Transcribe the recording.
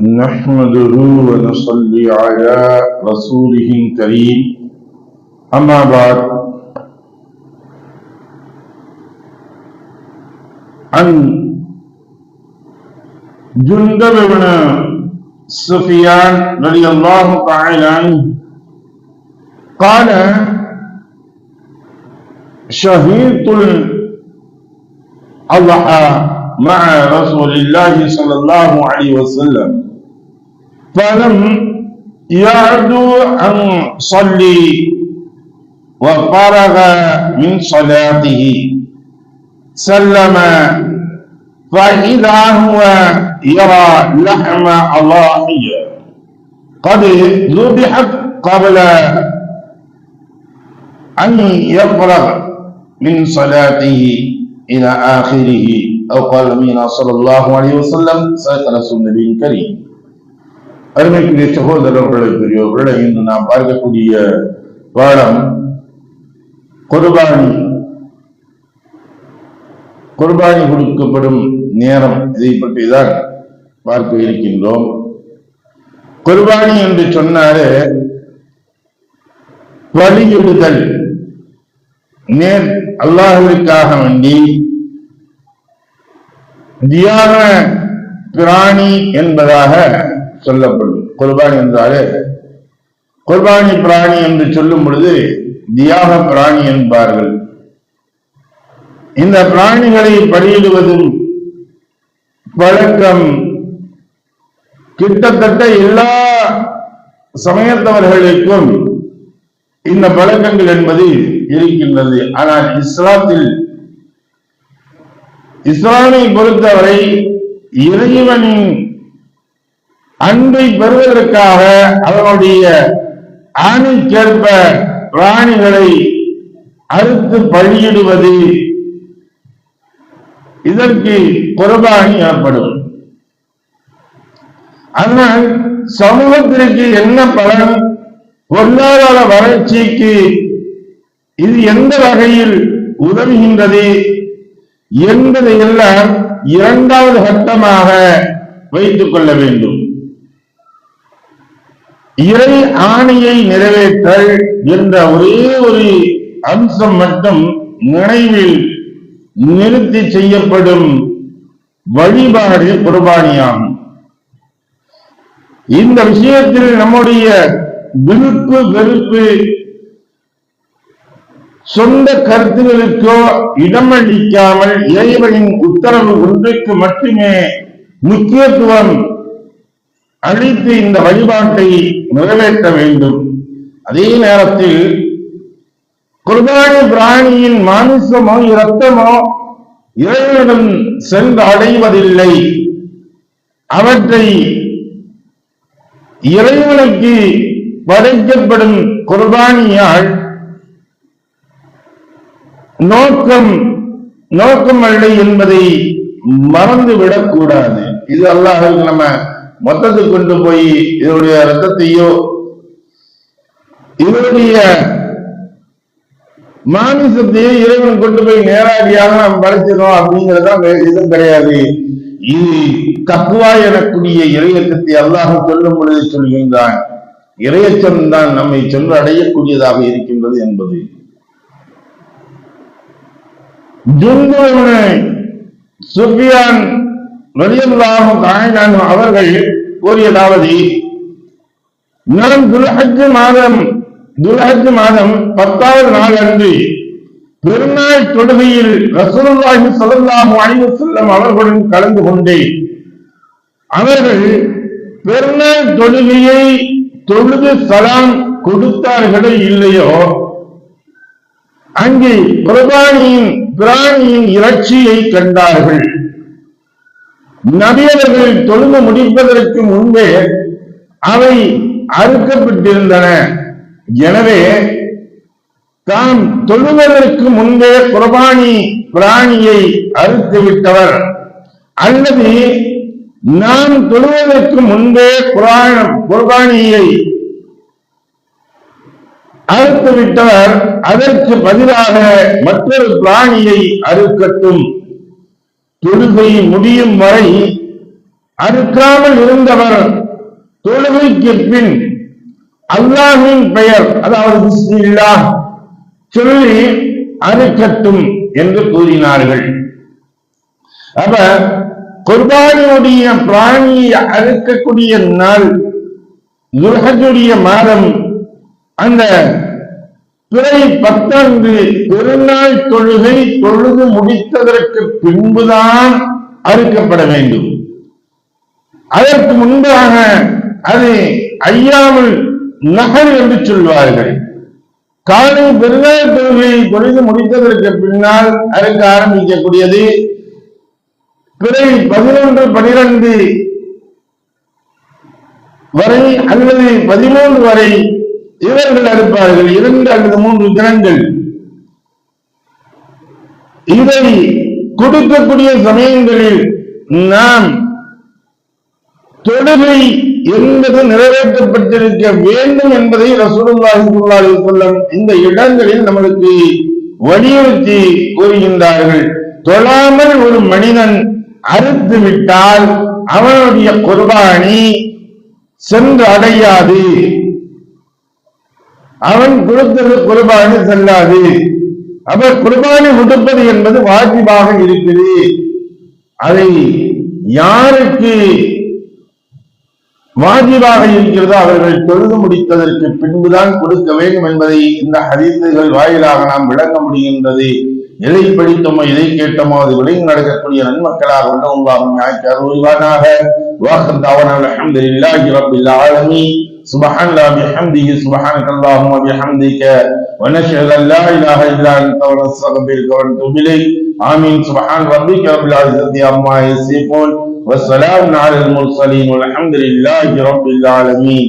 نحمده ونصلي على رسوله الكريم أما بعد عن جندب بن سفيان رضي الله تعالى عنه قال شهدت الأضحى مع رسول الله صلى الله عليه وسلم فلم يعدو أن صلي وفرغ من صلاته سلم فإذا هو يرى لحم أضاحية قد ذبحت قبل أن يفرغ من صلاته إلى آخره أو قال النبي صلى الله عليه وسلم صدق رسول النبي الكريم. அருமைக்குரிய சகோதரர்களே பெரியோர்களே, இன்று நாம் பார்க்கக்கூடிய பாடம் குர்பானி கொடுக்கப்படும் நேரம். இதை பற்றிதான் பார்க்க இருக்கின்றோம். குர்பானி என்று சொன்னாலே பலியிடுதல், நேர் அல்லாஹ்விற்காக வேண்டி தியாக பிராணி என்பதாக சொல்லப்படும். குர்பானி என்றாலே குர்பானி பிராணி என்று சொல்லும் பொழுது தியாக பிராணி என்பார்கள். இந்த பிராணிகளை பலியிடுவதும் பழக்கம் கிட்டத்தட்ட எல்லா சமயத்தவர்களுக்கும் இந்த பழக்கங்கள் என்பது இருக்கின்றது. ஆனால் இஸ்லாமை பொறுத்தவரை இறைவனின் அன்பை பெறுவதற்காக அவனுடைய ஆணைக்கேற்ப பிராணிகளை அறுத்து பலியிடுவது, இதற்கு குர்பானி ஏற்படும். ஆனால் சமூகத்திற்கு என்ன பலன், பொருளாதார வளர்ச்சிக்கு இது எந்த வகையில் உதவுகின்றது என்பதையெல்லாம் இரண்டாவது கட்டமாக வைத்துக் கொள்ள வேண்டும். இறை ஆணையை நிறைவேற்றல் என்ற ஒரே ஒரு அம்சம் மட்டும் நினைவில் நிறுத்தி செய்யப்படும் வழிபாடு குர்பானியாகும். இந்த விஷயத்தில் நம்முடைய விருப்பு வெறுப்பு, சொந்த கருத்துகளுக்கோ இடமளிக்காமல் இறைவனின் உத்தரவு ஒன்றுக்கு மட்டுமே முக்கியத்துவம் அளித்து இந்த வழிபாட்டை நிறைவேற்ற வேண்டும். அதே நேரத்தில் குர்பானி பிராணியின் மாமிசமோ இரத்தமோ இறைவனிடம் சென்று அடைவதில்லை. அவற்றை இறைவனுக்கு படைக்கப்படும் குர்பானியால் நோக்கம் அல்ல என்பதை மறந்துவிடக் கூடாது. இது அல்லாஹ் நம்ம மொத்தத்துக்கு கொண்டு போய் இதனுடைய ரத்தத்தையோ இதனுடைய மாமிசத்தையோ இறைவன் கொண்டு போய் நேரடியாக நாம் படைச்சிடும் அப்படிங்கிறதான் இதுவும் கிடையாது. இது தக்வா எனக்கூடிய இறையச்சத்தை அல்லாஹ் சொல்லும் பொழுது சொல்கின்றான். இறையச்சம் தான் நம்மை சென்று அடையக்கூடியதாக இருக்கின்றது என்பது. சுஃபியான் ரலியல்லாஹு தஆலா அவர்கள் கூறியதாவது, நாம் துல்ஹஜ் மாதம் 10வது நாள் அன்று பெருநாள் தொழுகையில் ரசூலுல்லாஹி ஸல்லல்லாஹு அலைஹி வஸல்லம் அவர்களுடன் கலந்து கொண்டேன். அவர்கள் பெருநாள் தொழுகையை தொழுது சலாம் கொடுத்தார்களோ இல்லையோ, அங்கே பிராணியின் இறைச்சியை கண்டார்கள். நபியவர்கள் தொழுது முடிப்பதற்கு முன்பே அவை அறுக்கப்பட்டிருந்தன. எனவே தாம் தொழுவதற்கு முன்பே குர்பானி பிராணியை அறுத்து விட்டவர், அல்லது நாம் தொழுவதற்கு முன்பே குர்பானியை அறுத்து விட்டவர் அதற்கு பதிலாக மற்றொரு பிராணியை அறுக்கட்டும். தொழுகை முடியும் வரை அறுக்காமல் இருந்தவர் தொழுகைக்கு பின் அல்லாஹ்வின் பெயர், அதாவது பிஸ்மில்லாஹ் சொல்லி அறுக்கட்டும் என்று கூறினார்கள். அப்ப குர்பானியுடைய பிராணியை அறுக்கக்கூடிய நாள் துல்ஹஜ்ஜுடைய மாதம், அந்த பிறை 10 பெருநாள் தொழுகை தொழுது முடித்ததற்கு பின்புதான் அறுக்கப்பட வேண்டும். அதற்கு முன்பாக அது ஐயாமுல் நஹர் என்று சொல்வார்கள். காலை பெருநாள் தொழுகையை தொழுது முடித்ததற்கு பின்னால் அறுக்க ஆரம்பிக்கக்கூடியது பிறை 11, 12 வரை அல்லது 13 வரை இவர்கள் அறுப்பார்கள். 2 அல்லது 3 தினங்கள். இதை கொடுக்கக்கூடிய சமயங்களில் நாம் தொழுகை என்பது நிறைவேற்றப்பட்டிருக்க வேண்டும் என்பதை ரசூலுல்லாஹி ஸல்லல்லாஹு அலைஹி வஸல்லம் இந்த இடங்களில் நமக்கு வலியுறுத்தி கூறுகின்றார்கள். தொழாமல் ஒரு மனிதன் அறுத்து விட்டால் அவனுடைய குர்பானி சென்று அடையாது, அவன் கொடுத்தது குர்பானி செல்லாது. அவர் குர்பானி கொடுப்பது என்பது வாஜிபாக இருக்குது. அதை யாருக்கு வாஜிபாக இருக்கிறதோ அவர்கள் தொழுது முடித்ததற்கு பின்புதான் கொடுக்க வேண்டும் என்பதை இந்த ஹதீசுகள் வாயிலாக நாம் விளங்க முடிகின்றது. எதை படித்தோமோ எதை கேட்டோமோ அது விளைந்து நடக்கக்கூடிய நன்மக்களாக உள்ளவங்காகும் உருவானாக. வாஹர் தாவனா அல்ஹம்துலில்லாஹி ரப்பில் ஆலமீன். சுப்ஹானல்லாஹி வபிஹம்திஹி சுப்ஹானக்கல்லாஹும்ம வபிஹம்திக வநஷ்ஹது அன் லா இலாஹா இல்லா அன்த வநஸ்தக்பிருக வநதுபு இலைக். ஆமீன். சுப்ஹான ரப்பிக ரப்பில் இஸ்ஸத்தி அம்மா யசிஃபூன் வஸ்ஸலாமு அலல் முர்ஸலீன் வல்ஹம்துலில்லாஹி ரப்பில் ஆலமீன்.